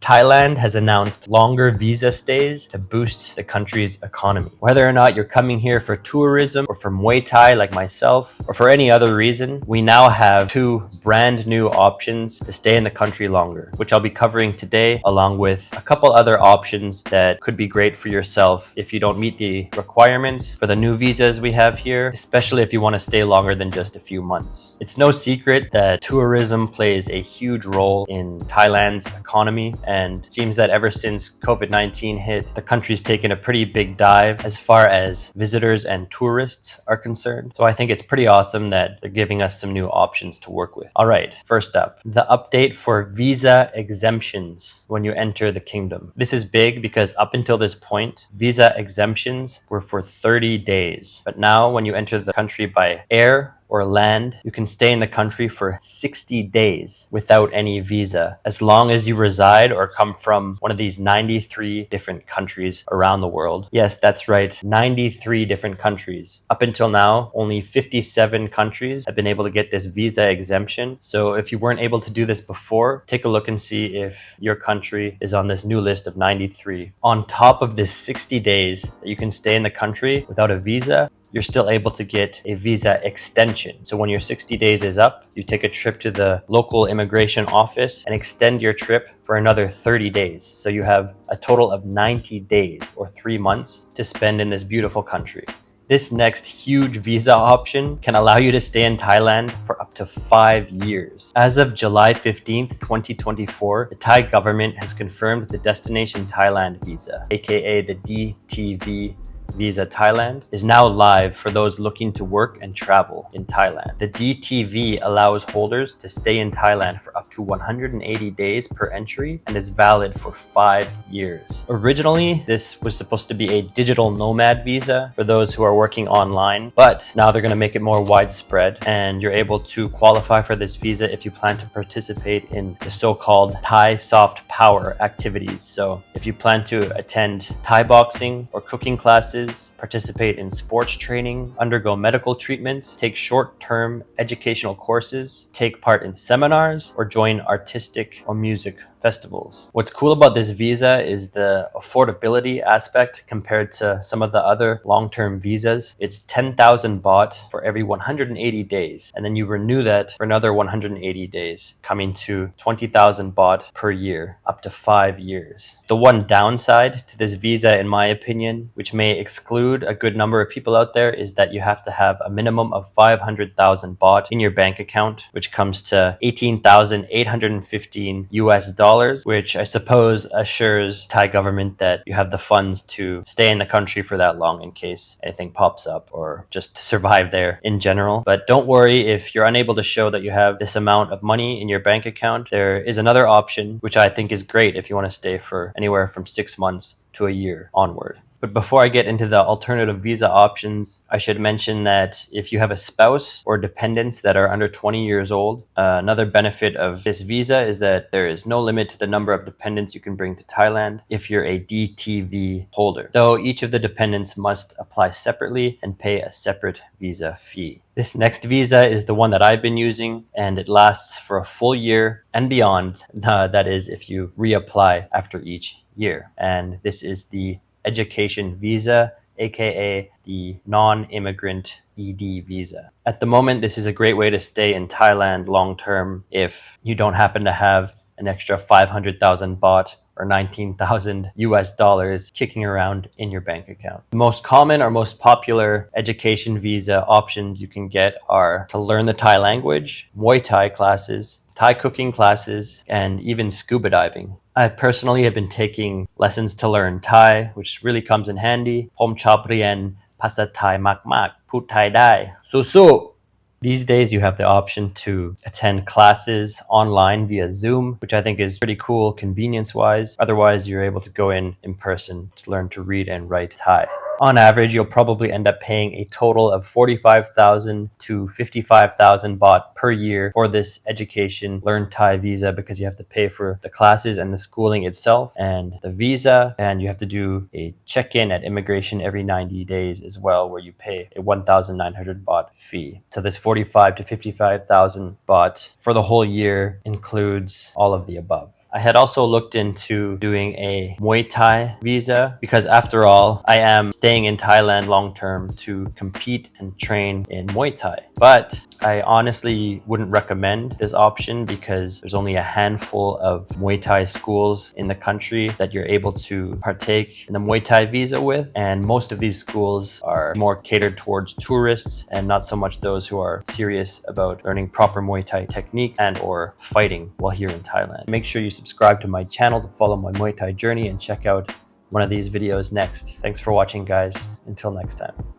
Thailand has announced longer visa stays to boost the country's economy. Whether or not you're coming here for tourism or for Muay Thai like myself, or for any other reason, we now have two brand new options to stay in the country longer, which I'll be covering today, along with a couple other options that could be great for yourself if you don't meet the requirements for the new visas we have here, especially if you want to stay longer than just a few months. It's no secret that tourism plays a huge role in Thailand's economy, and it seems that ever since COVID-19 hit, the country's taken a pretty big dive as far as visitors and tourists are concerned. So I think it's pretty awesome that they're giving us some new options to work with. All right, first up, the update for visa exemptions when you enter the kingdom. This is big because up until this point, visa exemptions were for 30 days. But now when you enter the country by air or land, you can stay in the country for 60 days without any visa, as long as you reside or come from one of these 93 different countries around the world. Yes, that's right, 93 different countries. Up until now, only 57 countries have been able to get this visa exemption. So if you weren't able to do this before, take a look and see if your country is on this new list of 93. On top of this 60 days that you can stay in the country without a visa, you're still able to get a visa extension. So when your 60 days is up, you take a trip to the local immigration office and extend your trip for another 30 days. So you have a total of 90 days or 3 months to spend in this beautiful country. This next huge visa option can allow you to stay in Thailand for up to 5 years. As of July 15th, 2024, the Thai government has confirmed the Destination Thailand Visa, aka the DTV Visa Thailand, is now live for those looking to work and travel in Thailand. The DTV allows holders to stay in Thailand for up to 180 days per entry and is valid for 5 years. Originally, this was supposed to be a digital nomad visa for those who are working online, but now they're going to make it more widespread, and you're able to qualify for this visa if you plan to participate in the so-called Thai soft power activities. So if you plan to attend Thai boxing or cooking classes, participate in sports training, undergo medical treatments, take short-term educational courses, take part in seminars, or join artistic or music festivals. What's cool about this visa is the affordability aspect compared to some of the other long-term visas. It's 10,000 baht for every 180 days, and then you renew that for another 180 days, coming to 20,000 baht per year, up to 5 years. The one downside to this visa, in my opinion, which may exclude a good number of people out there, is that you have to have a minimum of 500,000 baht in your bank account, which comes to 18,815 US dollars, which I suppose assures Thai government that you have the funds to stay in the country for that long in case anything pops up, or just to survive there in general. But don't worry if you're unable to show that you have this amount of money in your bank account. There is another option, which I think is great if you want to stay for anywhere from 6 months to a year onward. But before I get into the alternative visa options, I should mention that if you have a spouse or dependents that are under 20 years old, another benefit of this visa is that there is no limit to the number of dependents you can bring to Thailand if you're a DTV holder, though each of the dependents must apply separately and pay a separate visa fee. This next visa is the one that I've been using, and it lasts for a full year and beyond. That is, if you reapply after each year. And this is the Education Visa, aka the non-immigrant ED visa. At the moment, this is a great way to stay in Thailand long term if you don't happen to have an extra 500,000 baht or 19,000 US dollars kicking around in your bank account. The most common or most popular education visa options you can get are to learn the Thai language, Muay Thai classes, Thai cooking classes, and even scuba diving. I personally have been taking lessons to learn Thai, which really comes in handy.ผมชอบเรียนภาษาไทยมากๆพูดไทยได้สู้ These days, you have the option to attend classes online via Zoom, which I think is pretty cool convenience-wise. Otherwise, you're able to go in person to learn to read and write Thai. On average, you'll probably end up paying a total of 45,000 to 55,000 baht per year for this education Learn Thai visa, because you have to pay for the classes and the schooling itself and the visa, and you have to do a check-in at immigration every 90 days as well, where you pay a 1,900 baht fee. So this 45 to 55,000 baht for the whole year includes all of the above. I had also looked into doing a Muay Thai visa because after all, I am staying in Thailand long term to compete and train in Muay Thai. But I honestly wouldn't recommend this option because there's only a handful of Muay Thai schools in the country that you're able to partake in the Muay Thai visa with. And most of these schools are more catered towards tourists and not so much those who are serious about learning proper Muay Thai technique and or fighting while here in Thailand. Make sure you subscribe to my channel to follow my Muay Thai journey and check out one of these videos next. Thanks for watching, guys. Until next time.